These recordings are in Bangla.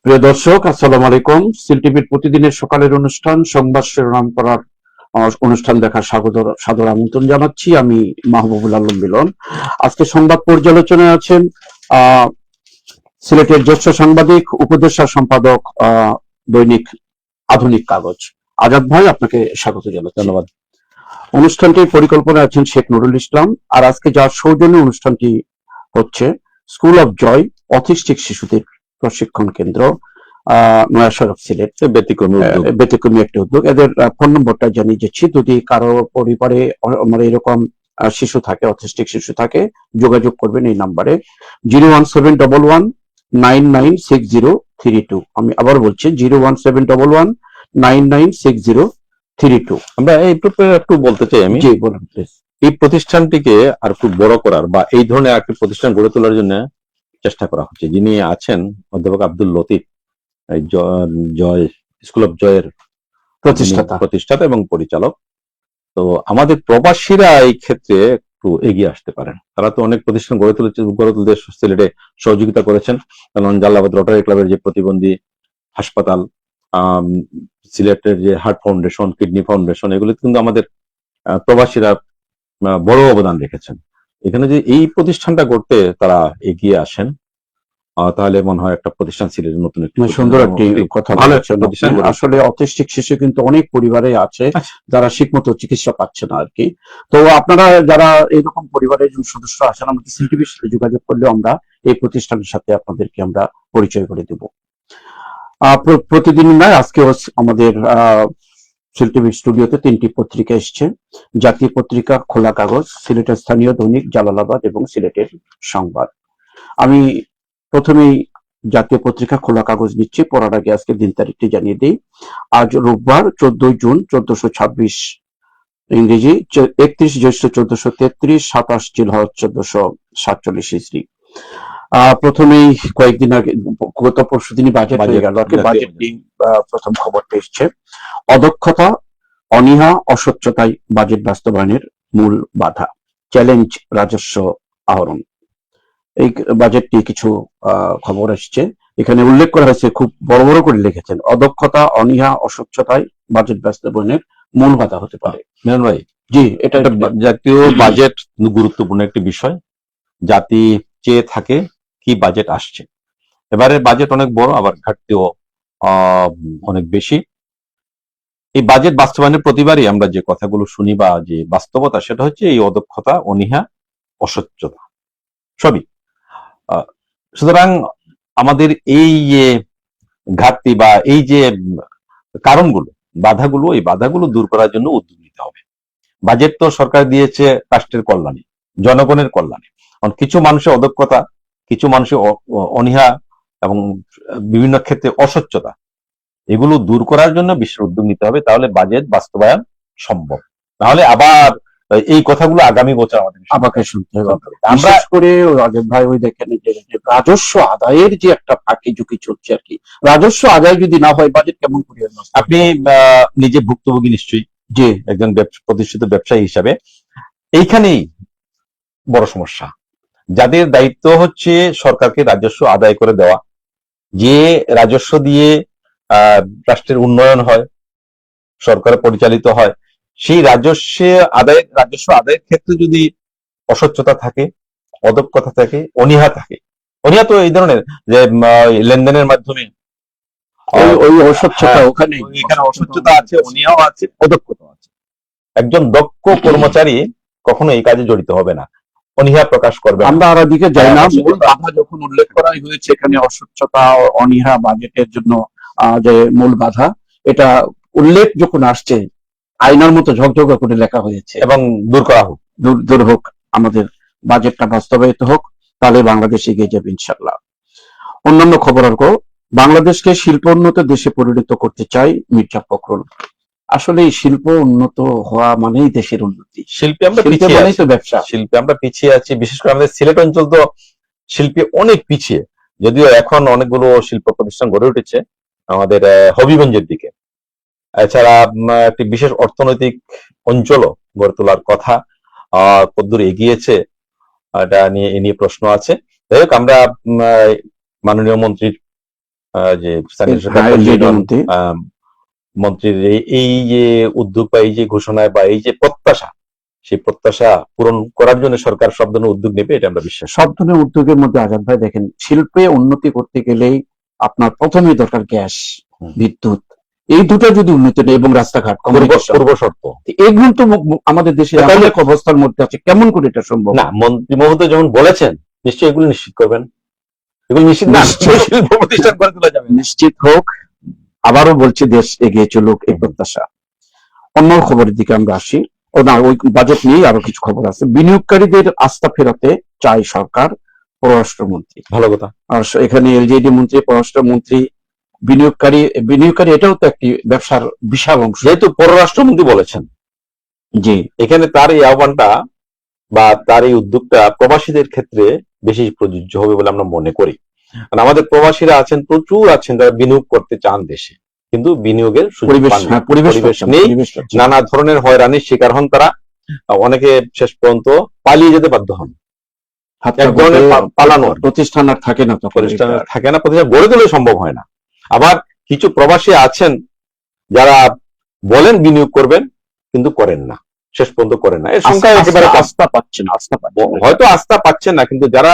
প্রিয় দর্শক, আসসালামু আলাইকুম। সিল টিভির প্রতিদিনের সকালের অনুষ্ঠান সংবাদ শিরোনাম পড়ার অনুষ্ঠান দেখার সাদর আমন্ত্রণ জানাচ্ছি। আমি মাহবুবুল আলম মিলন। আজকে সংবাদ পর্যালোচনায় আছেন সিলেটের জ্যেষ্ঠ সাংবাদিক, উপদেষ্টা সম্পাদক, দৈনিক আধুনিক কাগজ আজাদ ভাই। আপনাকে স্বাগত জানাচ্ছি। ধন্যবাদ। অনুষ্ঠানটির পরিকল্পনায় আছেন শেখ নুরুল ইসলাম। আর আজকে যার সৌজন্যে অনুষ্ঠানটি হচ্ছে স্কুল অফ জয় অটিস্টিক শিশুদের প্রশিক্ষণ কেন্দ্র, নয়াসড়ক সিলেট। ব্যতিক্রমী একটি উদ্যোগ। এদের ফোন নম্বরটা জানিয়ে দিচ্ছি, যদি কারো পরিবারে মানে এরকম শিশু থাকে, অটিস্টিক শিশু থাকে, যোগাযোগ করবেন এই নাম্বারে 01711996032। আমি আবার বলছি 01711996032। আমরা একটু বলতে চাই, আমি জি বলুন প্লিজ। এই প্রতিষ্ঠানটিকে আর একটু বড় করার বা এই ধরনের একটি প্রতিষ্ঠান গড়ে তোলার জন্য চেষ্টা করা হচ্ছে। যিনি আছেন অধ্যাপক আব্দুল লতিফ, জয় স্কুল অফ জয়ের প্রতিষ্ঠাতা এবং পরিচালক। তো আমাদের প্রবাসীরা এই ক্ষেত্রে একটু এগিয়ে আসতে পারেন। তারা তো অনেক প্রতিষ্ঠান গড়ে তুলতে সিলেটে সহযোগিতা করেছেন। কারণ জালালাবাদ রোটারি ক্লাবের যে প্রতিবন্ধী হাসপাতাল, সিলেটের যে হার্ট ফাউন্ডেশন, কিডনি ফাউন্ডেশন, এগুলো কিন্তু আমাদের প্রবাসীরা বড় অবদান রেখেছেন। এখানে যে এই প্রতিষ্ঠানটা করতে তারা এগিয়ে আসেন, তাহলে মনে হয় একটা প্রতিষ্ঠান সিলেটের নতুন সুন্দর একটি কথা। ভালো একটা প্রতিষ্ঠান। আসলে অটিস্টিক শিশু কিন্তু অনেক পরিবারে আছে যারা ঠিকমতো চিকিৎসা পাচ্ছে না আর কি। তো আপনারা যারা এরকম পরিবারের সদস্য আছেন, আমাদের সিলটিভির সাথে যোগাযোগ করলে আমরা এই প্রতিষ্ঠানের সাথে আপনাদেরকে আমরা পরিচয় করে দেব। প্রতিদিন নয়, আজকে আমাদের সিলটিভির স্টুডিওতে 3টি পত্রিকা এসছে। জাতীয় পত্রিকা, খোলা কাগজ, সিলেটের স্থানীয় দৈনিক জালালাবাদ এবং সিলেটের সংবাদ। আমি প্রথমেই জাতীয় পত্রিকা খোলা কাগজ নিচ্ছি। পড়ার আগে আজকে দিন তারিখটি জানিয়ে দিই। আজ রোববার 14 জুন 1426 ইংরেজি, 31 জ্যৈষ্ঠ 1433, 27 জিলহজ 1447 ইসরি। প্রথমেই কয়েকদিন আগে, গত পরশু দিনই বাজেট হয়ে গেল। বাজেট নিয়ে প্রথম খবরটা এসছে। অদক্ষতা, অনীহা, অস্বচ্ছতাই বাজেট বাস্তবায়নের মূল বাধা, চ্যালেঞ্জ রাজস্ব আহরণ। এই বাজেটটি কিছু খবর আসছে, এখানে উল্লেখ করা হয়েছে, খুব বড় বড় করে লিখেছেন, অদক্ষতা, অনীহা, অস্বচ্ছতায় বাজেট বাস্তবায়নের মূল বাধা হতে পারে। মেনন ভাই, জি, এটা জাতীয় বাজেট গুরুত্বপূর্ণ একটি বিষয়। জাতি চেয়ে থাকে কি বাজেট আসছে। এবারে বাজেট অনেক বড়, আবার ঘাটতিও অনেক বেশি। এই বাজেট বাস্তবায়নের প্রতিবারই আমরা যে কথাগুলো শুনি বা যে বাস্তবতা, সেটা হচ্ছে এই অদক্ষতা, অনীহা, অস্বচ্ছতা সবই। সুতরাং আমাদের এই যে ঘাটতি বা এই যে কারণগুলো, বাধাগুলো, এই বাধাগুলো দূর করার জন্য উদ্যোগ নিতে হবে। বাজেট তো সরকার দিয়েছে রাষ্ট্রের কল্যাণে, জনগণের কল্যাণে। কিছু মানুষের অদক্ষতা, কিছু মানুষের অনীহা এবং বিভিন্ন ক্ষেত্রে অস্বচ্ছতা, এগুলো দূর করার জন্য বিশেষ উদ্যোগ নিতে হবে। তাহলে বাজেট বাস্তবায়ন সম্ভব। তাহলে আবার এই কথাগুলো আগামী বছর আমাকে শুনতে হবে। বিশেষ করে রাজীব ভাই, ওই দেখেন যে রাজস্ব আদায়ের যে একটা ফাঁকি ঝুঁকি চলছে আর কি। রাজস্ব আদায় যদি না হয়, বাজেট কেমন করে? আপনি নিজে ভুক্তভোগী নিশ্চয়ই, যে একজন প্রতিষ্ঠিত ব্যবসায়ী হিসাবে, এইখানেই বড় সমস্যা। যাদের দায়িত্ব হচ্ছে সরকারকে রাজস্ব আদায় করে দেওয়া, যে রাজস্ব দিয়ে রাষ্ট্রের উন্নয়ন হয়, সরকার পরিচালিত হয়, সেই রাজস্ব আদায়ের ক্ষেত্রে যদি অস্বচ্ছতা থাকে, অদক্ষতা থাকে, অনীহা থাকে। অনীহা তো এই ধরনের যে লেনদেনের মাধ্যমে ওই অস্বচ্ছতা, ওখানে এখানে অস্বচ্ছতা আছে, অনীহাও আছে, অদক্ষতা আছে। একজন দক্ষ কর্মচারী কখনো এই কাজে জড়িত হবে না, অনীহা প্রকাশ করবে। আমরা আর দিকে যাই না। মূল বাধা যখন উল্লেখ করাই হয়েছে এখানে, অস্বচ্ছতা, অনীহা বাজেটের জন্য যে মূল বাধা, এটা উল্লেখ যখন আসছে, আয়নার মতো ঝকঝকে করে লেখা হয়েছে, এবং দূর করা হোক, দূর হোক, আমাদের বাজেটটা বাস্তবায়িত হোক, তাহলে বাংলাদেশ এগিয়ে যাবে ইনশাল্লাহ। অন্যান্য খবর আর বাংলাদেশকে শিল্পোন্নত দেশে পরিণত করতে চাই মির্জা ফখরুল। আসলে শিল্প উন্নত হওয়া মানেই দেশের উন্নতি। শিল্পে আমরা পিছিয়ে আছি, ব্যবসা শিল্পে আমরা পিছিয়ে আছি। বিশেষ করে আমাদের সিলেট অঞ্চল তো শিল্পে অনেক পিছিয়ে, যদিও এখন অনেকগুলো শিল্প প্রতিষ্ঠান গড়ে উঠেছে আমাদের হবিগঞ্জের দিকে। এছাড়া একটি বিশেষ অর্থনৈতিক অঞ্চলও গড়ে তোলার কথা, কতদূর এগিয়েছে এটা নিয়ে প্রশ্ন আছে। যাই হোক, আমরা মাননীয় মন্ত্রীর যে স্যানিটেশন মন্ত্রী মন্ত্রীর এই যে উদ্যোগ বা এই যে ঘোষণায় বা এই যে প্রত্যাশা, সেই প্রত্যাশা পূরণ করার জন্য সরকার সব ধরনের উদ্যোগ নেবে, এটা আমরা বিশ্বাস। সব ধরনের উদ্যোগের মধ্যে আজাদ ভাই দেখেন, শিল্পে উন্নতি করতে গেলেই আপনার প্রথমেই দরকার গ্যাস, বিদ্যুৎ, এই দুটো যদি উন্নতি নেই এবং রাস্তাঘাট পূর্ব শর্ত, এগুলো তো আমাদের দেশে অনেক অবস্থার মধ্যে আছে, কেমন করে এটা সম্ভব? না, মন্ত্রী মহোদয় যেমন বলেছেন নিশ্চয়ই এগুলো নিশ্চিত করবেন। এগুলো নিশ্চিত না শিল্প প্রতিষ্ঠান করে তোলা যাবে, নিশ্চিত হোক। আবারও বলছি, দেশ এগিয়ে চলুক, এই প্রত্যাশা। অন্য খবরের দিকে আমরা আসি। ও না, ওই বাজেট নিয়ে আরো কিছু খবর আছে। বিনিয়োগকারীদের আস্থা ফেরাতে চায় সরকার, পররাষ্ট্রমন্ত্রী। ভালো কথা। আর এখানে এলজেডি মন্ত্রী, পররাষ্ট্রমন্ত্রী, বিনিয়োগকারী এটাও তো একটি ব্যবসার বিশাল অংশ। যেহেতু পররাষ্ট্রমন্ত্রী বলেছেন, জি, এখানে তার এই আহ্বানটা বা তার এই উদ্যোগটা প্রবাসীদের ক্ষেত্রে বেশি প্রযোজ্য হবে বলে আমরা মনে করি। কারণ আমাদের প্রবাসীরা আছেন, প্রচুর আছেন যারা বিনিয়োগ করতে চান দেশে, কিন্তু বিনিয়োগের পরিবেশ নেই। নানা ধরনের হয়রানির শিকার হন তারা। অনেকে শেষ পর্যন্ত পালিয়ে যেতে বাধ্য হন। এক ধরনের পালানো, প্রতিষ্ঠান আর থাকে না, প্রতিষ্ঠান গড়ে তোলা সম্ভব হয় না। আবার কিছু প্রবাসী আছেন যারা বলেন বিনিয়োগ করবেন কিন্তু করেন না, শেষ পর্যন্ত করেন না। এর সংখ্যা একেবারে আস্থা পাচ্ছেন, হয়তো আস্থা পাচ্ছেন না, কিন্তু যারা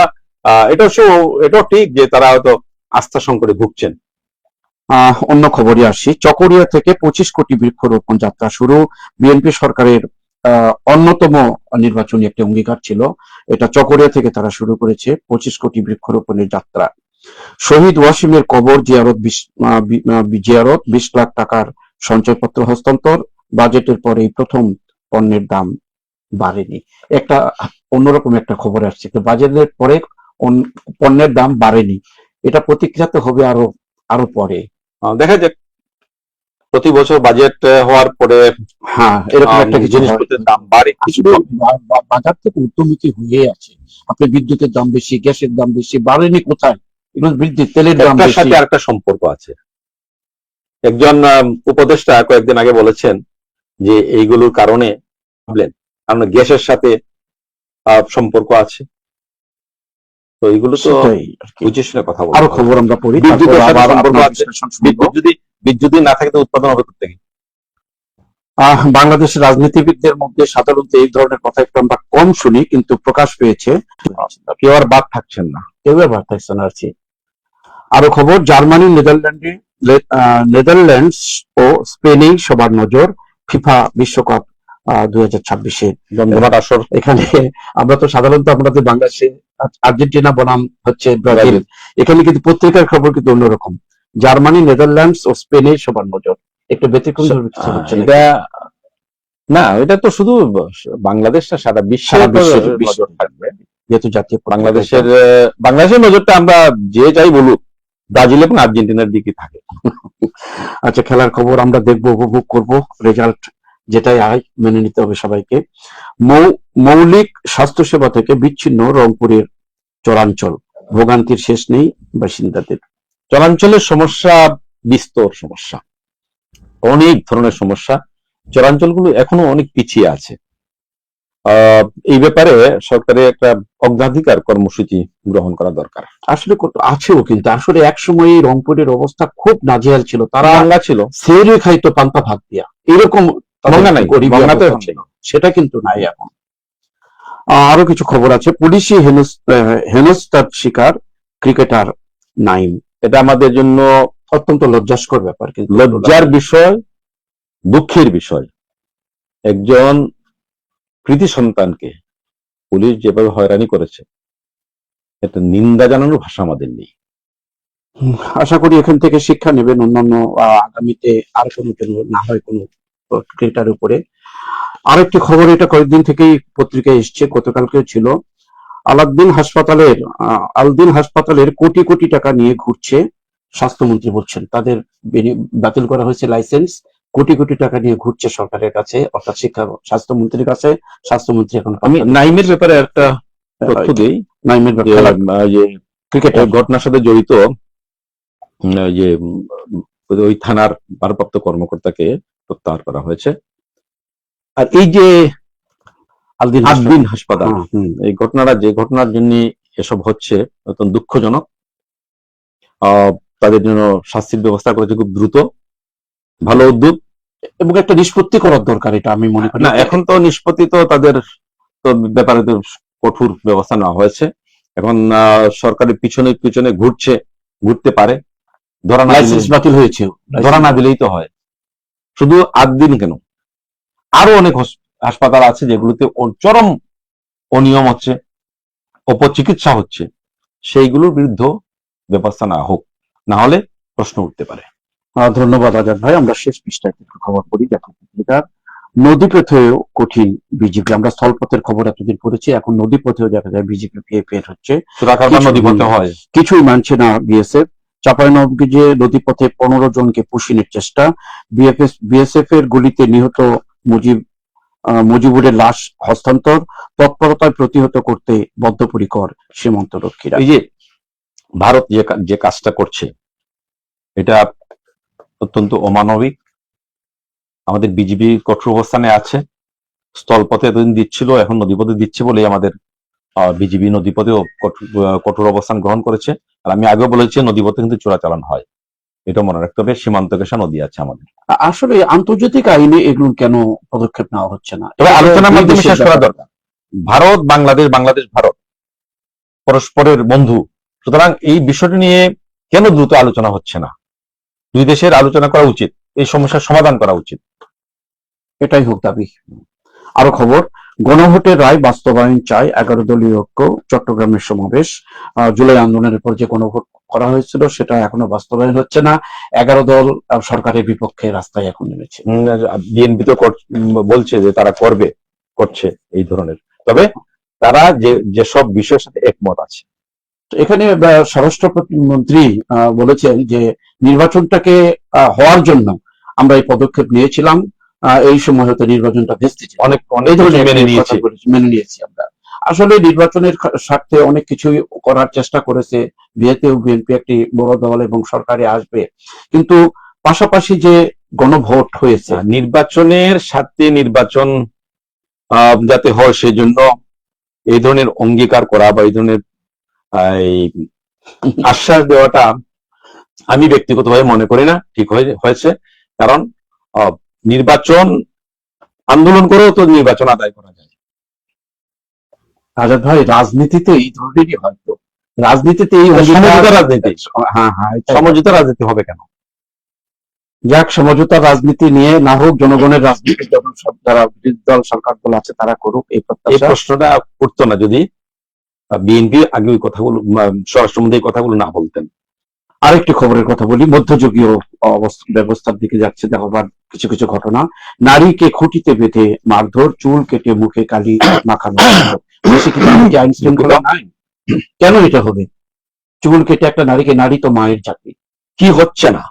এটাও ঠিক যে তারা হয়তো আস্থা সংকটে ভুগছেন। অন্য খবরে আসি। চকরিয়া থেকে 25 কোটি বৃক্ষরোপণ যাত্রা শুরু। বিএনপি সরকারের অন্যতম নির্বাচনী একটি অঙ্গীকার ছিল এটা। চকরিয়া থেকে তারা শুরু করেছে 25 কোটি বৃক্ষরোপণের যাত্রা। শহীদ ওয়াসিমের কবর জিয়ারত 20 লাখ টাকার সঞ্চয়পত্র হস্তান্তর। বাজেটের পরে প্রথম পণ্যের দাম বাড়েনি। একটা অন্যরকম একটা খবর আসছে, বাজেটের পরে পণ্যের দাম বাড়েনি। এটা প্রতিক্রিয়া তো হবে আরো পরে। দেখা যাক, প্রতি বছর বাজেট হওয়ার পরে এরকম একটা কিছু জিনিসপত্রের দাম বাড়ে। বাজার থেকে ঊর্ধ্বমুখী হয়ে আছে। আপনি বিদ্যুতের দাম বেশি, গ্যাসের দাম বেশি, বাড়েনি কোথায়? এগুলো বৃদ্ধি, তেলের দাম বেশি। সাথে আরেকটা সম্পর্ক আছে। একজন উপদেষ্টা কয়েকদিন আগে বলেছেন যে এইগুলোর কারণে কারণ গ্যাসের সাথে সম্পর্ক আছে। তো এইগুলো তো বুঝে শুনে কথা বলতে। আরো খবর আমরা পড়ি। বিদ্যুতের সাথে সম্পর্ক আছে। বিদ্যুৎ না থাকে তো উৎপাদন হবে কোথা থেকে? বাংলাদেশের রাজনীতিবিদদের মধ্যে সাধারণত এই ধরনের কথা একটু আমরা কম শুনি, কিন্তু প্রকাশ পেয়েছে। কেউ আর বাদ থাকছেন না, কেউ আর বাদ থাকছেন আর কি। আরো খবর, জার্মানি, নেদারল্যান্ডস ও স্পেনেই সবার নজর ফিফা বিশ্বকাপ 2026-এর জমজমাট আসর। এখানে আমরা তো সাধারণত আমাদের বাংলাদেশে আর্জেন্টিনা বনাম হচ্ছে ব্রাজিল, এখানে কিন্তু পত্রিকার খবর কিন্তু অন্যরকম। জার্মানি, নেদারল্যান্ডস ও স্পেনে সবার নজর। একটু ব্যতিক্রম কিছু হচ্ছে না, এটা তো শুধু বাংলাদেশ না, সারা বিশ্বের নজর থাকবে, যেহেতু জাতীয় বাংলাদেশের নজরটা আমরা যে যাই বলুক ব্রাজিল এবং আর্জেন্টিনার দিকে থাকে। আচ্ছা, খেলার খবর আমরা দেখবো, উপভোগ করব। রেজাল্ট যেটাই আয় মেনে নিতে হবে সবাইকে। মৌলিক স্বাস্থ্যসেবা থেকে বিচ্ছিন্ন রংপুরের চরাঞ্চল, ভোগান্তির শেষ নেই বাসিন্দাদের। চরাঞ্চলের সমস্যা বিস্তর সমস্যা, অনেক ধরনের সমস্যা। চরাঞ্চলগুলো এখনো অনেক পিছিয়ে আছে। এই ব্যাপারে সরকারের একটা অগ্রাধিকার কর্মসূচি গ্রহণ করা দরকার। আসলে আছেও, কিন্তু আসলে এক সময় রংপুরের অবস্থা খুব নাজেহাল ছিল। তারা ছিল, সেরে খাইতো পান্তা ভাত দিয়া, এরকম সেটা কিন্তু নাই এখন। আরো কিছু খবর আছে। পুলিশি হেনস্থার শিকার ক্রিকেটার নাইম। এটা আমাদের জন্য অত্যন্ত লজ্জাস্কর ব্যাপার, কিন্তু লজ্জার বিষয়, দুঃখের বিষয়। একজন কৃতি সন্তানকে পুলিশ যেভাবে হয়রানি করেছে, এটা নিন্দা জানানোর ভাষা আমাদের নেই। আশা করি এখান থেকে শিক্ষা নেবেন অন্যান্য আগামীতে আর কোনো না হয় কোনো ক্রিকেটার উপরে। আরেকটি খবর, এটা কয়েকদিন থেকেই পত্রিকায় এসছে, গতকালকেও ছিল। আলদিন হাসপাতালের কোটি কোটি টাকা নিয়ে ঘুরছে। স্বাস্থ্যমন্ত্রী বলছেন তাদের বাতিল করা হয়েছে লাইসেন্স, কোটি কোটি টাকা নিয়ে ঘুরছে সরকারের কাছে, অর্থাৎ স্বাস্থ্যমন্ত্রীর কাছে। স্বাস্থ্যমন্ত্রী এখন আমি নাইমের ব্যাপারে একটা তথ্য দিই। নাইমের ক্রিকেটের ঘটনার সাথে জড়িত যে ওই থানার ভারপ্রাপ্ত কর্মকর্তাকে প্রত্যাহার করা হয়েছে। আর এই যে আলদিন হাসপাতাল, এই ঘটনাটা যে ঘটনার জন্য এসব হচ্ছে অত্যন্ত দুঃখজনক। তাদের জন্য শাস্তির ব্যবস্থা করেছে খুব দ্রুত, ভালো উদ্যোগ এবং একটা নিষ্পত্তি করার দরকার, এটা আমি মনে করি। না, এখন তো নিষ্পত্তি তো তাদের তো ব্যাপারে তো কঠোর ব্যবস্থা নেওয়া হয়েছে। এখন সরকারের পিছনে পিছনে ঘুরতে পারে, লাইসেন্স বাতিল হয়েছে, ধরা না দিলেই তো হয়। শুধু 8 দিন কেন, আরো অনেক হাসপাতাল আছে যেগুলোতে চরম অনিয়ম হচ্ছে, অপচিকিৎসা হচ্ছে, সেইগুলোর বিরুদ্ধে ব্যবস্থা না হোক, না হলে প্রশ্ন উঠতে পারে। ধন্যবাদ আজাদ ভাই। আমরা শেষ পৃষ্ঠায় একটু খবর পড়ি। দেখো নদীপথেও কঠিন বিজেপি। আমরা স্থলপথের খবর এতদিন পড়েছি, এখন নদীপথেও দেখা যায় বিজেপি পেয়ে হচ্ছে, নদীপথে হয়, কিছুই মানছে না বিএসএফ। চাঁপাইনবাবগঞ্জে নদীপথে 15 জনকে পুশিনের চেষ্টা, বিএসএফ এর গুলিতে নিহত মুজিবুরের লাশ হস্তান্তর, তৎপরতায় প্রতিহত করতে বদ্ধপরিকর সীমান্ত রক্ষীরা। এই যে ভারত যে কাজটা করছে, এটা অত্যন্ত অমানবিক। আমাদের বিজেপি কঠোর অবস্থানে আছে, স্থলপথে এতদিন দিচ্ছিল, এখন নদীপথে দিচ্ছে বলেই আমাদের বিজেপি নদীপথেও কঠোর অবস্থান গ্রহণ করেছে। আর আমি আগেও বলেছি নদীপথে কিন্তু চোরাচালান হয়, এটা মনে রাখতে হবে। সীমান্ত ঘেঁষা নদী আছে আমাদের। আসলে আন্তর্জাতিক আইনে এগুলো কেন পদক্ষেপ নেওয়া হচ্ছে না, তবে আলোচনার মাধ্যমে শেষ করা দরকার। ভারত বাংলাদেশ, বাংলাদেশ ভারত পরস্পরের বন্ধু, সুতরাং এই বিষয়টি নিয়ে কেন দ্রুত আলোচনা হচ্ছে না? দুই দেশের আলোচনা করা উচিত, এই সমস্যার সমাধান করা উচিত, এটাই হোক দাবি। আরো খবর, গণভোটের রায় বাস্তবায়ন চায় 11 দলীয় ঐক্য, চট্টগ্রামের সমাবেশ। জুলাই আন্দোলনের পর যে গণভোট করা হয়েছিল সেটা এখনো বাস্তবায়ন হচ্ছে না, 11 দল সরকারের বিপক্ষে রাস্তায় এখন নেমেছে। বিএনপি তো বলছে যে তারা করছে এই ধরনের, তবে তারা যেসব বিষয়ের সাথে একমত আছে। এখানে স্বরাষ্ট্র প্রতিমন্ত্রী বলেছেন যে নির্বাচনটাকে হওয়ার জন্য আমরা এই পদক্ষেপ নিয়েছিলাম, এই সময় হয়তো নির্বাচনটা ভেস্তে অনেক মেনে নিয়েছি আমরা। আসলে নির্বাচনের স্বার্থে অনেক কিছুই করার চেষ্টা করেছে বিএনপি, একটি বড় দল এবং সরকারে আসবে, কিন্তু পাশাপাশি যে গণভোট হয়েছে, নির্বাচনের স্বার্থে নির্বাচন যাতে হয় সেই জন্য এই ধরনের অঙ্গীকার করা বা এই ধরনের আশ্বাস দেওয়াটা আমি ব্যক্তিগতভাবে মনে করি না ঠিক হয়েছে। কারণ নির্বাচন আন্দোলন করেও তো নির্বাচন আদায় করা যায়। আজাদ ভাই, রাজনীতিতে এই ধরনেরই হয়তো, রাজনীতিতে এই সমঝোতা রাজনীতি হবে কেন? যাক, সমঝোতার রাজনীতি নিয়ে না হোক, জনগণের রাজনীতি যখন যারা বিরোধী দল সরকার দল আছে তারা করুক, এই প্রশ্নটা করতো না যদি বিএনপি আগে ওই কথাগুলো, স্বরাষ্ট্রমন্ত্রী এই কথাগুলো না বলতেন। আরেকটি খবরের কথা বলি, মধ্যযুগীয় ব্যবস্থার দিকে যাচ্ছে। দেখো কিছু কিছু ঘটনা, নারীকে খুঁটিতে বেঁধে মারধর, চুল কেটে মুখে কালি মাখানো। আইন শৃঙ্খলা নাই, কেন এটা হবে? চুল কেটে একটা নারীকে, নারী তো মায়ের জাতি, কি হচ্ছে না?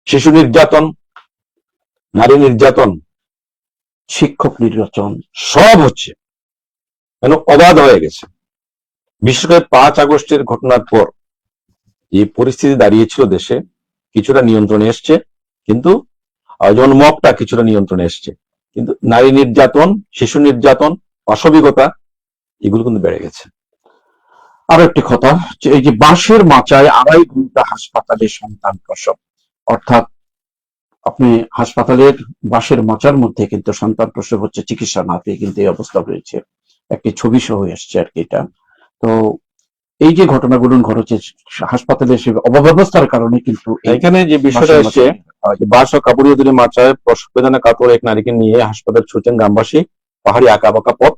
শিশু নির্যাতন, নারী নির্যাতন, শিক্ষক নির্যাতন, সব হচ্ছে, কেন অবাধ হয়ে গেছে। বিশেষ করে 5 আগস্টের ঘটনার পর যে পরিস্থিতি দাঁড়িয়েছিল দেশে, কিছুটা নিয়ন্ত্রণে এসছে, কিন্তু যেমন মকটা কিছুটা নিয়ন্ত্রণে এসছে, কিন্তু নারী নির্যাতন, শিশু নির্যাতন, অসভ্যতা এগুলো কিন্তু বেড়ে গেছে। আরো একটি কথা, এই যে বাঁশের মাচায় 2.5 ঘন্টা হাসপাতালে সন্তান প্রসব, অর্থাৎ আপনি হাসপাতালের বাঁশের মাচার মধ্যে কিন্তু সন্তান প্রসব হচ্ছে, চিকিৎসা না পেয়ে কিন্তু এই অবস্থা রয়েছে। একটি ছবি সহ এসছে আর কি এটা। তো এই যে ঘটনাগুলো ঘটেছে হাসপাতালে অব্যবস্থার কারণে, কিন্তু এখানে যে বিষয়টা এসছে, বাঁশ ও কাপড়িয়া দূরে মাচায় প্রসব বেদনা কাতর এক নারীকে নিয়ে হাসপাতাল ছুটছেন গ্রামবাসী। পাহাড়ি আঁকা বাঁকা পথ,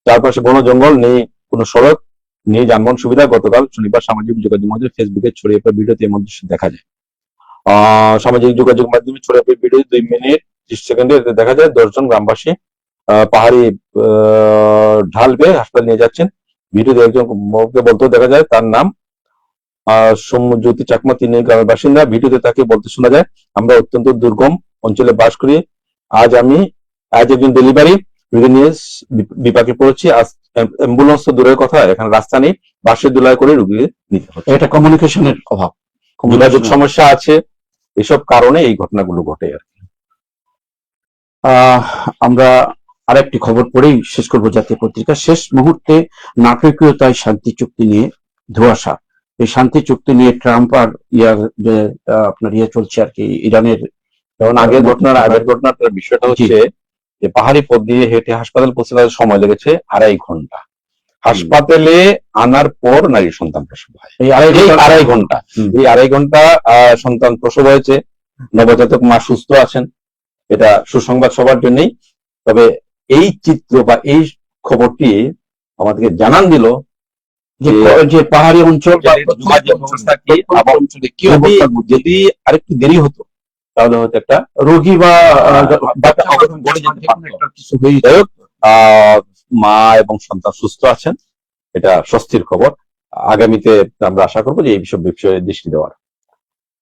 চারপাশে বন জঙ্গল, নেই কোনো সড়ক, নেই যানবাহন সুবিধা। গতকাল শনিবার সামাজিক যোগাযোগ মাধ্যমে ফেসবুকে ছড়িয়ে পড়া ভিডিওতে এমন দৃশ্য দেখা যায়। সামাজিক যোগাযোগ মাধ্যমে ছড়িয়ে পড়া ভিডিও 2 মিনিট 30 সেকেন্ডে দেখা যায় 10 জন গ্রামবাসী পাহাড়ি ঢাল বেয়ে হাসপাতাল নিয়ে যাচ্ছেন। ভিডিওতে একজন বলতে দেখা যায়, তার নাম সৌম্যজ্যোতি চাকমা, তিনি গ্রামের বাসিন্দা। ভিডিওতে তাকে বলতে শোনা যায়, আমরা অত্যন্ত দুর্গম অঞ্চলে বাস করি, আজ একজন ডেলিভারি রোগী নিয়ে বিপাকে পড়েছি। অ্যাম্বুলেন্স তো দূরের কথা, এখানে রাস্তা নেই, বাসে দোলায় করে রোগী নিতে হচ্ছে। এটা কমিউনিকেশনের অভাব, যোগাযোগ সমস্যা আছে, এসব কারণে এই ঘটনাগুলো ঘটে আর কি। আমরা আরেকটি খবর পড়েই শেষ করবো। জাতীয় পত্রিকা, শেষ মুহূর্তে নাটকীয়তায় শান্তি চুক্তি নিয়ে ধোঁয়াশা। এই শান্তি চুক্তি নিয়ে ট্রাম্প আর যে আপনার চলছে আর কি ইরানের। যেমন আগের ঘটনাটার বিষয়টা হচ্ছে যে পাহাড়ি পথ দিয়ে হেঁটে হাসপাতাল পৌঁছাতে সময় লেগেছে 2.5 ঘন্টা। হাসপাতালে আনার পর নারী সন্তান প্রসব হয়। এই 2.5 ঘন্টা, এই 2.5 ঘন্টা সন্তান প্রসব হয়েছে। নবজাতক মা সুস্থ আছেন, এটা সুসংবাদ সবার জন্যই। তবে এই চিত্র বা এই খবরটি আমাদেরকে জানান দিল যে পাহাড়ি অঞ্চল যদি আরেকটু দেরি হতো তাহলে হয়তো একটা রোগী বা কিছু মা এবং সন্তান সুস্থ আছেন, এটা স্বস্তির খবর। আগামীতে আমরা আশা করবো যে এই বিষয়ে দৃষ্টি দেওয়ার।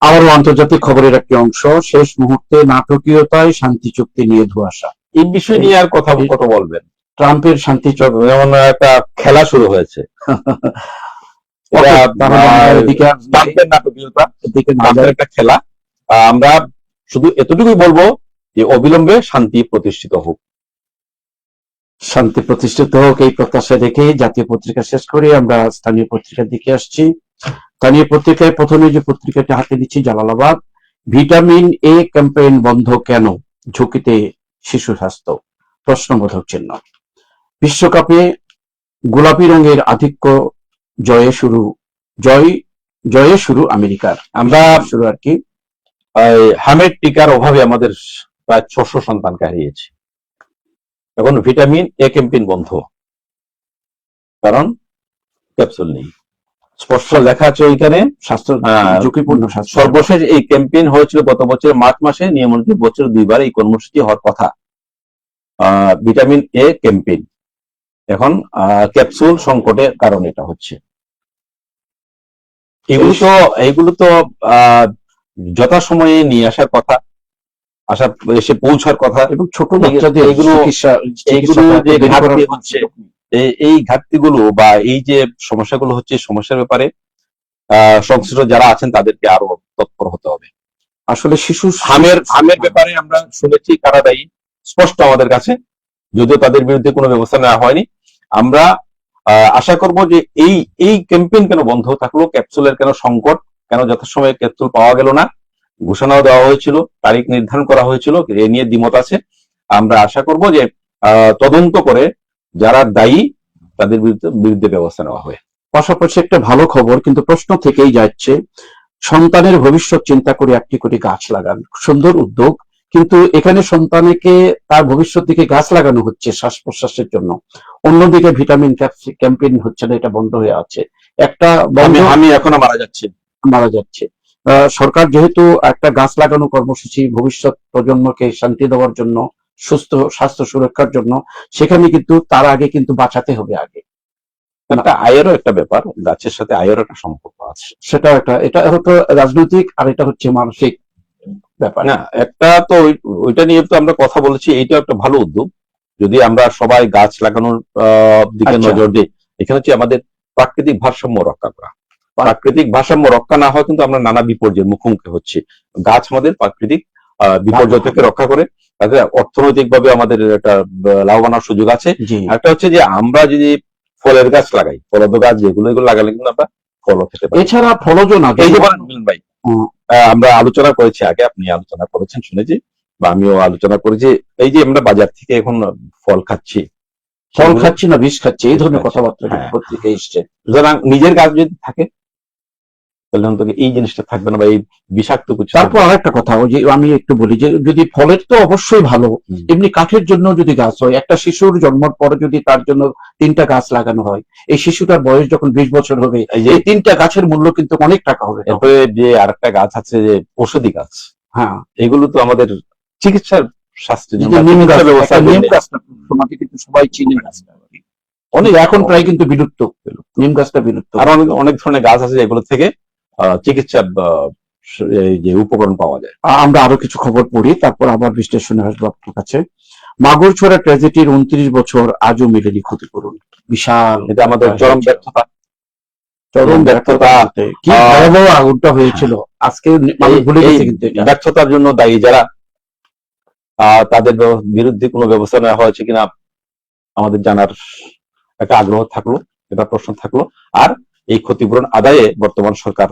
আবারও আন্তর্জাতিক খবরের একটি অংশ, শেষ মুহূর্তে নাটকীয়তায় শান্তি চুক্তি নিয়ে ধোঁয়াশা। এই বিষয় নিয়ে আর কথা বলবেন? ট্রাম্পের শান্তি চুক্তি যেমন একটা খেলা শুরু হয়েছে, একটা খেলা। আমরা শুধু এতটুকুই বলবো যে অবিলম্বে শান্তি প্রতিষ্ঠিত হোক। শান্তি প্রতিষ্ঠিত হোক এই প্রত্যাশা রেখে জাতীয় পত্রিকা শেষ করে আমরা স্থানীয় পত্রিকার দিকে আসছি। স্থানীয় পত্রিকায় প্রথমে যে পত্রিকাটা হাতে দিচ্ছি, জালালাবাদ। ভিটামিন এ ক্যাম্পেইন বন্ধ কেন, ঝুঁকিতে শিশু স্বাস্থ্য, প্রশ্নবোধক চিহ্ন। বিশ্বকাপে গোলাপি রঙের আধিক্য, জয়ে শুরু আমেরিকার। আমরা শুরু আর কি হামের টিকার অভাবে আমাদের প্রায় 600 সন্তানকে হারিয়েছি। এখন ভিটামিন এ ক্যাম্পেইন বন্ধ, কারণ ক্যাপসুল নেই। স্পষ্ট লেখা আছে ওইখানে স্বাস্থ্য ঝুঁকিপূর্ণ স্বাস্থ্য। সর্বশেষ এই ক্যাম্পেইন হয়েছিল গত বছর মার্চ মাসে। নিয়ম অনুযায়ী বছর 2 বার এই কর্মসূচি হওয়ার কথা, ভিটামিন এ ক্যাম্পেইন। এখন ক্যাপসুল সংকটের কারণে এটা হচ্ছে। এগুলো তো যথাসময়ে নিয়ে আসার কথা, এসে পৌঁছার কথা। এবং ছোট বাচ্চাদের এগুলো যে ঘাটতি হচ্ছে, এই ঘাটতিগুলো বা এই যে সমস্যাগুলো হচ্ছে, সমস্যার ব্যাপারে সংশ্লিষ্ট যারা আছেন তাদেরকে আরো তৎপর হতে হবে। আসলে শিশু হামের ব্যাপারে আমরা শুনেছি কারা দায়ী স্পষ্ট আমাদের কাছে, যদিও তাদের বিরুদ্ধে কোনো ব্যবস্থা নেওয়া হয়নি। আমরা আশা করব যে এই ক্যাম্পেইন কেন বন্ধ থাকলো, ক্যাপসুলের কেন সংকট, কেন যথাসময়ে ক্যাপসুল পাওয়া গেল না, ঘোষণাও দেওয়া হয়েছিল, তারিখ নির্ধারণ করা হয়েছিল, এ নিয়ে দ্বিমত আছে। আমরা আশা করব যে তদন্ত করে যারা দায়ী তাদের বিরুদ্ধে ব্যবস্থা নেওয়া হয়। পাশাপাশি একটা ভালো খবর, কিন্তু প্রশ্ন থেকেই যাচ্ছে, সন্তানের ভবিষ্যৎ চিন্তা করে 1টি করে গাছ লাগান। সুন্দর উদ্যোগ, কিন্তু এখানে সন্তানকে তার ভবিষ্যৎ দিকে গাছ লাগানো হচ্ছে শ্বাস প্রশ্বাসের জন্য, অন্যদিকে ভিটামিন ক্যাম্পেইন হচ্ছে না, এটা বন্ধ হয়ে আছে। একটা আমি এখনো মারা যাচ্ছে। সরকার যেহেতু একটা গাছ লাগানো কর্মসূচি ভবিষ্যৎ প্রজন্মকে শান্তি দেওয়ার জন্য, সুস্থ স্বাস্থ্য সুরক্ষার জন্য, সেখানে কিন্তু তার আগে কিন্তু বাঁচাতে হবে আগে। একটা আয়েরও একটা ব্যাপার, গাছের সাথে আয়েরও একটা সম্পর্ক আছে। সেটা এটা হতো রাজনৈতিক, আর এটা হচ্ছে মানসিক ব্যাপার। না, একটা তো ওইটা নিয়ে তো আমরা কথা বলেছি, এইটা একটা ভালো উদ্যোগ। যদি আমরা সবাই গাছ লাগানোর দিকে নজর দিই, এখানে হচ্ছে আমাদের প্রাকৃতিক ভারসাম্য রক্ষা করা। প্রাকৃতিক ভারসাম্য রক্ষা না হয় কিন্তু আমরা নানা বিপর্যয়ের মুখোমুখি হচ্ছি। গাছ আমাদের প্রাকৃতিক বিপর্যয় থেকে রক্ষা করে, তাতে অর্থনৈতিক ভাবে আমাদের একটা লাভবান হওয়ার সুযোগ আছে। একটা হচ্ছে যে আমরা যদি ফলের গাছ লাগাই, ফলদ গাছ যেগুলো, এগুলো লাগালে কিন্তু আমরা ফলও খেতে পারি। এছাড়া ফলজ না, এই যে বলেন ভাই, আমরা আলোচনা করেছি আগে, আপনি আলোচনা করেছেন শুনেছি, বা আমিও আলোচনা করেছি, এই যে আমরা বাজার থেকে এখন ফল খাচ্ছি না বিষ খাচ্ছি, এই ধরনের কথাবার্তা পত্রিকায় এসছে। সুতরাং নিজের গাছ যদি থাকে তাহলে অন্তত এই জিনিসটা থাকবে না, বা এই বিষাক্ত কিছু। তারপর আরেকটা কথা, ওই যে আমি একটু বলি, যে যদি ফলের তো অবশ্যই ভালো, এমনি কাঠের জন্য যদি গাছ হয়, একটা শিশুর জন্মের পরে যদি তার জন্য 3টা গাছ লাগানো হয়, এই শিশুটার বয়স যখন 20 বছর হবে, এই 3টা গাছের মূল্য কিন্তু অনেক টাকা হবে। এরপরে যে আরেকটা গাছ আছে যে ঔষধি গাছ, হ্যাঁ, এগুলো তো আমাদের চিকিৎসার শাস্ত্রে নিম গাছটা কিন্তু সবাই চিনে গাছটা অনেক, এখন প্রায় কিন্তু বিলুপ্ত, নিম গাছটা বিলুপ্ত। আর অনেক ধরনের গাছ আছে যেগুলো থেকে চিকিৎসার যে উপকরণ পাওয়া যায়। আমরা আরো কিছু খবর পড়ি, তারপর আবার বিশ্লেষণে আসবো আপনার কাছে। মাগুরছড়া ট্র্যাজেডির 29 বছর আজও মেলেনি ক্ষতিপূরণ। বিশাল, এটা আমাদের চরম ব্যর্থতা। কি ভয়াবহ আগুনটা হয়েছিল, আজকে মানুষ ভুলে গেছে। কিন্তু ব্যর্থতার জন্য দায়ী যারা, তাদের বিরুদ্ধে কোনো ব্যবস্থা নেওয়া হয়েছে কিনা আমাদের জানার একটা আগ্রহ থাকলো, এটা প্রশ্ন থাকলো। আর এই ক্ষতিপূরণ আদায়ে বর্তমান সরকার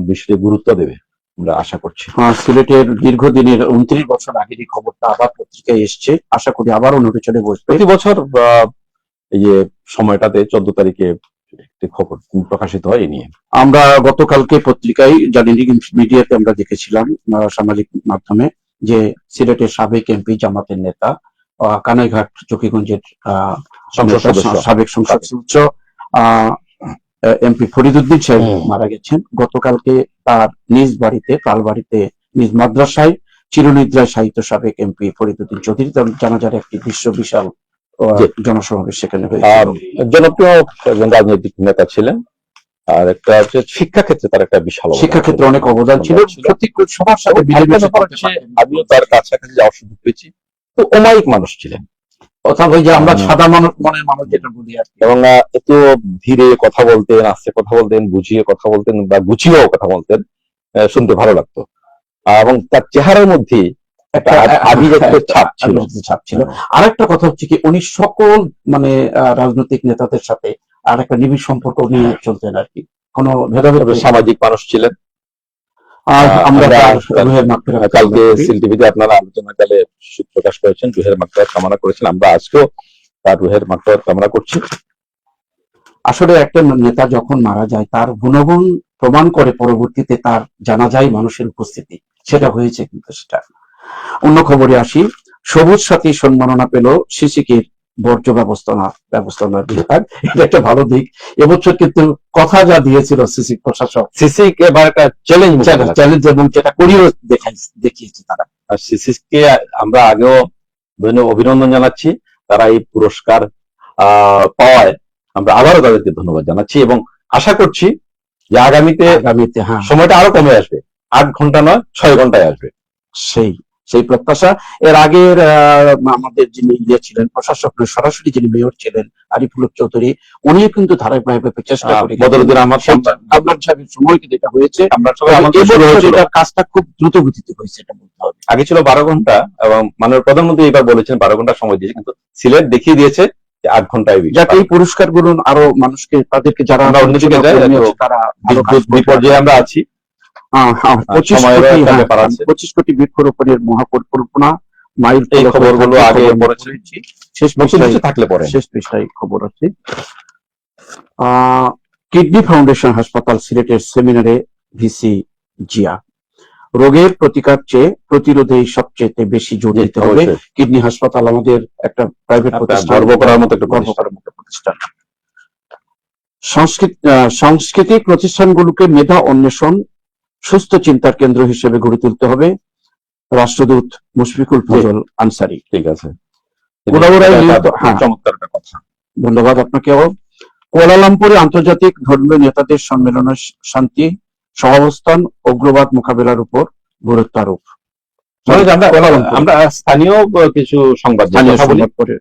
বিষয়টি গুরুত্ব দেবে আমরা আশা করছি। সিলেটের দীর্ঘদিনের 29 বছর আগের এই খবরটা আবার পত্রিকায় এসছে, আশা করি আবার অনুরোচনে বসবে। প্রতি বছর এই যে সময়টাতে 14 তারিখে একটি খবর প্রকাশিত হয় এই নিয়ে। আমরা গতকালকে পত্রিকায় জার্নালিক মিডিয়াতে আমরা দেখেছিলাম, সামাজিক মাধ্যমে, যে সিলেটের সাবেক এমপি জামাতের নেতা কানাইঘাট চকিগঞ্জের সাবেক সংসদ সদস্য এমপি ফরিদউদ্দিন সাহেব মারা গেছেন। গতকালকে তার নিজ বাড়িতে, তালবাড়িতে, নিজ মাদ্রাসায় চিরনিদ্রায় সাহিত্য সাবেক এমপি ফরিদউদ্দিন চৌধুরী জানাজার একটি বিশাল জনসমাবেশ সেখানে হয়েছে। জনপ্রিয় এবং রাজনৈতিক নেতা ছিলেন, আর একটা হচ্ছে শিক্ষাক্ষেত্রে তার একটা বিশাল শিক্ষাক্ষেত্রে অনেক অবদান ছিল। সবার সাথে আমিও তার কাছাকাছি যাওয়ার সুযোগ পেয়েছি। তো অমায়িক মানুষ ছিলেন, অর্থাৎ ওই যে আমরা সাদা মনের মানুষ যেটা বলি আর কি। এবং এত ধীরে কথা বলতেন, আস্তে কথা বলতেন, বুঝিয়ে কথা বলতেন বা গুছিয়েও কথা বলতেন, শুনতে ভালো লাগতো। এবং তার চেহারার মধ্যে একটা আভিজাত্যের ছাপ ছিল। আর একটা কথা হচ্ছে কি, উনি সকল মানে রাজনৈতিক নেতাদের সাথে আর একটা নিবিড় সম্পর্ক নিয়ে চলতেন আর কি, কোনো ভেদাভেদ। সামাজিক মানুষ ছিলেন। আমরা কালকে সিল টিভিতে আপনারা আলোচনাকালে প্রকাশ করেছেন, রুহের মাগফিরাত কামনা করেছেন। আমরা আজকেও তার রুহের মাগফিরাত কামনা করছি। আসলে একটা নেতা যখন মারা যায় তার গুণগুণ প্রমাণ করে পরবর্তীতে তার জানাজায় মানুষের উপস্থিতি, সেটা হয়েছে কিন্তু সেটা। অন্য খবরে আসি, সবুজ সাথী সম্মাননা পেল সিসিকের বর্জ্য ব্যবস্থাপনা বিভাগ। এটা একটা ভালো দিক। এবছর কিন্তু কথা যা দিয়েছিল সিসি প্রশাসক, সিসিকে এবার একটা চ্যালেঞ্জ এবং যেটা করিও দেখিয়েছে তারা। আর সিসিকে আমরা আগেও অভিনন্দন জানাচ্ছি। তারা এই পুরস্কার পাওয়ায় আমরা আবারও তাদেরকে ধন্যবাদ জানাচ্ছি এবং আশা করছি যে আগামীতে সময়টা আরো কমে আসবে, 8 ঘন্টা নয় 6 ঘন্টায় আসবে, সেই প্রত্যাশা। এর আগের আমাদের যিনি ছিলেন প্রশাসক, সরাসরি যিনি মেয়র ছিলেন আরিফুল চৌধুরী, উনিও কিন্তু ধারাবাহিকভাবে চেষ্টা করে। বদরুদ্দিন আহমদ সাহেবের সময় কিন্তু এটা হয়েছে, কাজটা খুব দ্রুত গতিতে হয়েছে এটা বলতে হবে। আগে ছিল 12 ঘন্টা এবং মাননীয় প্রধানমন্ত্রী এবার বলেছেন 12 ঘন্টা সময় দিয়েছে, কিন্তু সিলেট দেখিয়ে দিয়েছে যে 8 ঘন্টায়। যাতে এই পুরস্কার গুলো আরো মানুষকে, তাদেরকে যারা অন্যদিকে যায়, তারা বিপর্যয়ে আমরা আছি। 25 কোটি বৃক্ষরোপণের মহাপরিকল্পনা মাইল, এই খবরগুলো আগে পড়েছি, শেষ পৃষ্ঠায় খবর আছে। কিডনি ফাউন্ডেশন হাসপাতাল সিলেটের সেমিনারে ভিসি জিয়া, রোগের প্রতিকার চেয়ে প্রতিরোধেই সবচেয়ে বেশি জোর দিতে হবে। কিডনি হাসপাতাল আমাদের একটা প্রাইভেট প্রতিষ্ঠান, গর্ব করার মতো প্রতিষ্ঠান। সাংস্কৃতিক প্রতিষ্ঠানগুলোকে মেধা অন্বেষণ, সুস্থ চিন্তার কেন্দ্র হিসেবে গড়ে তুলতে হবে। রাষ্ট্রদূত মুশফিকুল ফজল আনসারি। ঠিক আছে, চমৎকার কথা, ধন্যবাদ আপনাকে। কুয়ালালামপুরে আন্তর্জাতিক ধর্মীয় নেতাদের সম্মেলনে শান্তি সহাবস্থান, উগ্রবাদ মোকাবেলার উপর গুরুত্ব আরোপ। আমরা স্থানীয় কিছু সংবাদ করে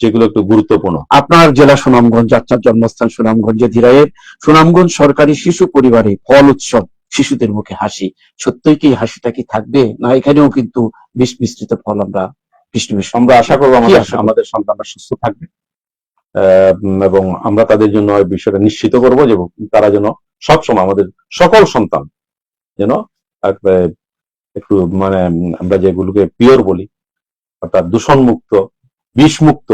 যেগুলো একটু গুরুত্বপূর্ণ। আপনার জেলা সুনামগঞ্জ, যাত্রার জন্মস্থান সুনামগঞ্জে ধীরায়ের সুনামগঞ্জ সরকারি শিশু পরিবারে ফল উৎসব, শিশুদের মুখে হাসি। সত্যই কি হাসিটা কি থাকবে না এখানেও কিন্তু বিষ মিশ্রিত ফল আমরা আশা করবো আমাদের সন্তানরা সুস্থ থাকবে এবং আমরা তাদের জন্য এই বিষয়টা নিশ্চিত করবো যে তারা যেন সবসময়, আমাদের সকল সন্তান যেন একটু মানে আমরা যেগুলোকে পিওর বলি, অর্থাৎ দূষণমুক্ত, বিষমুক্ত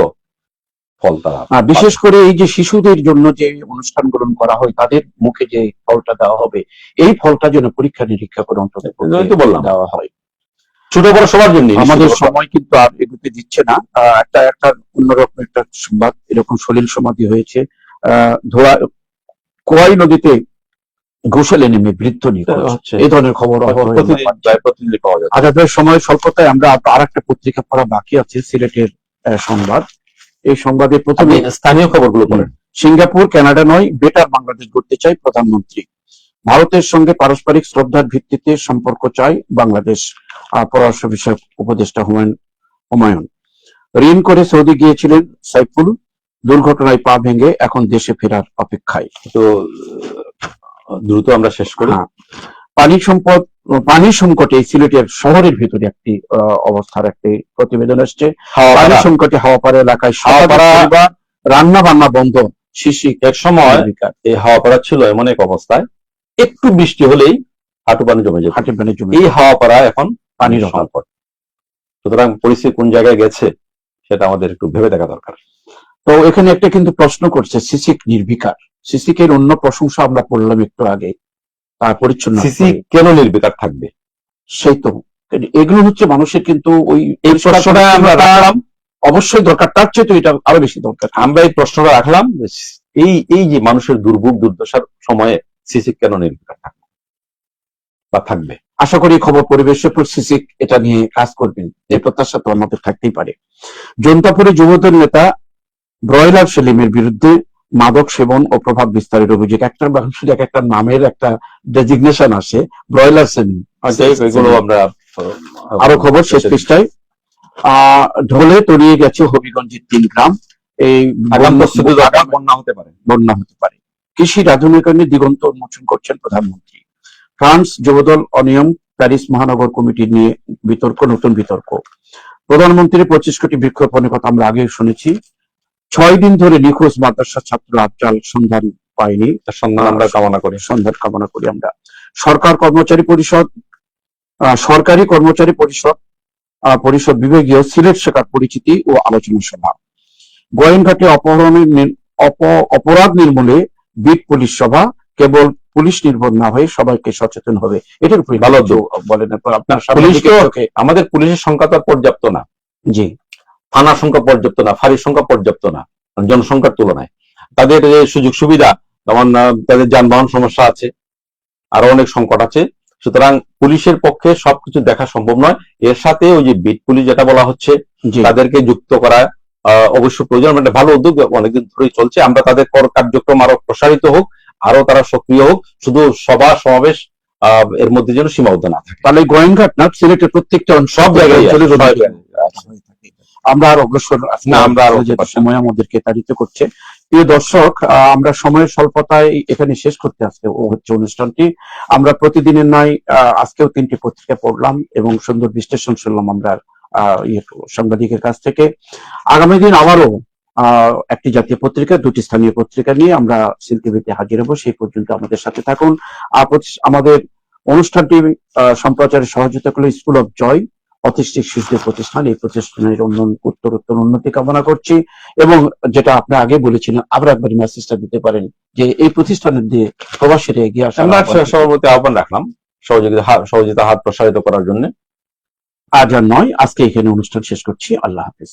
ফল তারা। বিশেষ করে এই যে শিশুদের জন্য যে অনুষ্ঠান গ্রহণ করা হয়, তাদের মুখে যে ফলটা দেওয়া হবে, এই ফলটা যেন পরীক্ষা নিরীক্ষা করে অন্তত বললাম দেওয়া হয়, ছোট বড় সবার জন্য। আমাদের সময় কিন্তু আর এগুতে দিচ্ছে না। একটা অন্যরকম একটা সংবাদ, এরকম সলিল সমাধি হয়েছে কোয়াই নদীতে গোসলে নেমে বৃদ্ধ নিখোঁজ, এই ধরনের খবর প্রতিদিন পাওয়া যায়। আজাদের সময় স্বল্পতায় আমরা আর একটা পত্রিকা পড়া বাকি আছে, সিলেটের সংবাদ। এই সংবাদে প্রথমে স্থানীয় খবরগুলো পড়েন। সিঙ্গাপুর কানাডা নয়, বেটার বাংলাদেশ গড়তে চাই প্রধানমন্ত্রী। ভারতের সঙ্গে পারস্পরিক শ্রদ্ধার ভিত্তিতে সম্পর্ক চাই বাংলাদেশ, পররাষ্ট্র বিষয়ক উপদেষ্টা হুমায়ুন। ঋণ করে সৌদি গিয়েছিলেন সাইফুল, দুর্ঘটনায় পা ভেঙে এখন দেশে ফেরার অপেক্ষায়। তো দ্রুত আমরা শেষ করি। পানি সংকটে সিলেটের শহরের ভিতরে একটি অবস্থার একটি প্রতিবেদন আসছে। পানি সংকটে হাওয়াপাড়া এলাকায় রান্না বান্না বন্ধ, শিশির এক সময় নির্বিকার, এই হাওয়াপাড়া ছিল এমন এক অবস্থায় একটু বৃষ্টি হলেই হাঁটু পানি জমে যেত। হাটে পানি জমে এই হাওয়াপাড়া এখন পানির পানির অভাব। সংকট। সুতরাং পরিস্থিতি কোন জায়গায় গেছে সেটা আমাদের একটু ভেবে দেখা দরকার। তো এখানে একটা কিন্তু প্রশ্ন করছে সিসিক নির্বিকার, সিসিকের অন্য প্রশংসা আমরা পড়লাম একটু আগে, তার পরিচ্ছন্ন সিসি কেন নির্বিকার থাকবে? সেই তো এগুলো হচ্ছে মানুষের কিন্তু ওই এই প্রশ্নটা আমরা রাখলাম, অবশ্যই দরকার, তার চেয়ে তো এটা আরো বেশি দরকার। আমরা এই প্রশ্নটা রাখলাম যে এই যে মানুষের দুর্ভোগ দুর্দশার সময়ে সিসি কেন নির্বিকার থাকবে বা থাকবে। আশা করি খবর পরিবেশের উপর সিসিক এটা নিয়ে কাজ করবেন, এই প্রত্যাশা তো আমাদের থাকতেই পারে। জনতাপুরে যুবদল নেতা ব্রয়লার সেলিমের বিরুদ্ধে মাদক সেবন ও প্রভাব বিস্তারের অভিযোগ। একটা শুধু একটা নামের একটা ডেজিগনেশন আসে, ব্রয়লার সেলিম। এগুলো আমরা আরো খবর শেষ পৃষ্ঠায়। ঢলে তলিয়ে গেছে হবিগঞ্জের 3 গ্রাম, এই বন্যা হতে পারে, বন্যা হতে পারে। কৃষি রাজনীতিকরণে দিগন্ত উন্মোচন করছেন প্রধানমন্ত্রী। ফ্রান্স যুবদল অনিয়ম, প্যারিস মহানগর কমিটি নিয়ে বিতর্ক, নতুন বিতর্ক। প্রধানমন্ত্রীর 25 কোটি বৃক্ষরোপণের কথা আমরা আগে শুনেছি। 6 দিন ধরে নিখোঁজ মাদ্রাসা ছাত্র আফজাল সন্ধান পায়নি, সন্ধান আমরা কামনা করি, সন্ধান কামনা করি আমরা। সরকারি কর্মচারী পরিষদ বিভাগীয় সিলেট শাখার পরিচিতি ও আলোচনা সভা। গোয়েনঘাটে অপরাধ নির্মূলে বিট পুলিশ সভা, কেবল পুলিশ নির্ভর না হয়ে সবাইকে সচেতন হবে, এটার উপরে ভালো বলেন আপনার। আমাদের পুলিশের সংখ্যা তো পর্যাপ্ত না, জি, থানার সংখ্যা পর্যাপ্ত না, ফাঁড়ির সংখ্যা পর্যাপ্ত না জনসংখ্যার তুলনায়। তাদের সুযোগ সুবিধা, যেমন তাদের যানবাহন সমস্যা আছে, আরো অনেক সংকট আছে। সুতরাং পুলিশের পক্ষে সবকিছু দেখা সম্ভব নয়। এর সাথে ওই যে বিট পুলিশ যেটা বলা হচ্ছে, তাদেরকে যুক্ত করা অবশ্য প্রয়োজন। মানে ভালো উদ্যোগ, অনেকদিন ধরেই চলছে। আমরা তাদের কার্যক্রম আরো প্রসারিত হোক, আরো তারা সক্রিয় হোক, শুধু সভা সমাবেশ এর মধ্যে যেন সীমাবদ্ধ না থাকে। তাহলে গোয়েনঘাট না, সিলেটের প্রত্যেকটা সব জায়গায় আমরা আর অগ্রসর না, আমরা আরো সময় আমাদেরকে তাড়িত করছে। প্রিয় দর্শক, আমরা সময়ের স্বল্পতায় এখানে শেষ করতে আসতে হচ্ছে অনুষ্ঠানটি। আমরা প্রতিদিনের নয় আজকেও 3টি পত্রিকা পড়লাম এবং সুন্দর বিশ্লেষণ শুনলাম আমরা সাংবাদিকের কাছ থেকে। আগামী দিন আবারও একটি জাতীয় পত্রিকা, 2টি স্থানীয় পত্রিকা নিয়ে আমরা সিল টিভিতে হাজির হব। সেই পর্যন্ত আমাদের সাথে থাকুন। আমাদের অনুষ্ঠানটি সম্প্রচারে সহযোগিতা করলো স্কুল অফ জয়, অটিস্টিক শিশুদের প্রতিষ্ঠান। এই প্রতিষ্ঠানের উত্তরোত্তর উন্নতি কামনা করছি। এবং যেটা আপনি আগে বলেছিলেন, আবার একবার মেসেজটা দিতে পারেন যে এই প্রতিষ্ঠানের দিয়ে প্রবাসীরা এগিয়ে আসা। আমরা সভাপতি আহ্বান রাখলাম সহযোগিতা হাত প্রসারিত করার জন্য। আজ আর নয়, আজকে এখানে অনুষ্ঠান শেষ করছি। আল্লাহ হাফিজ।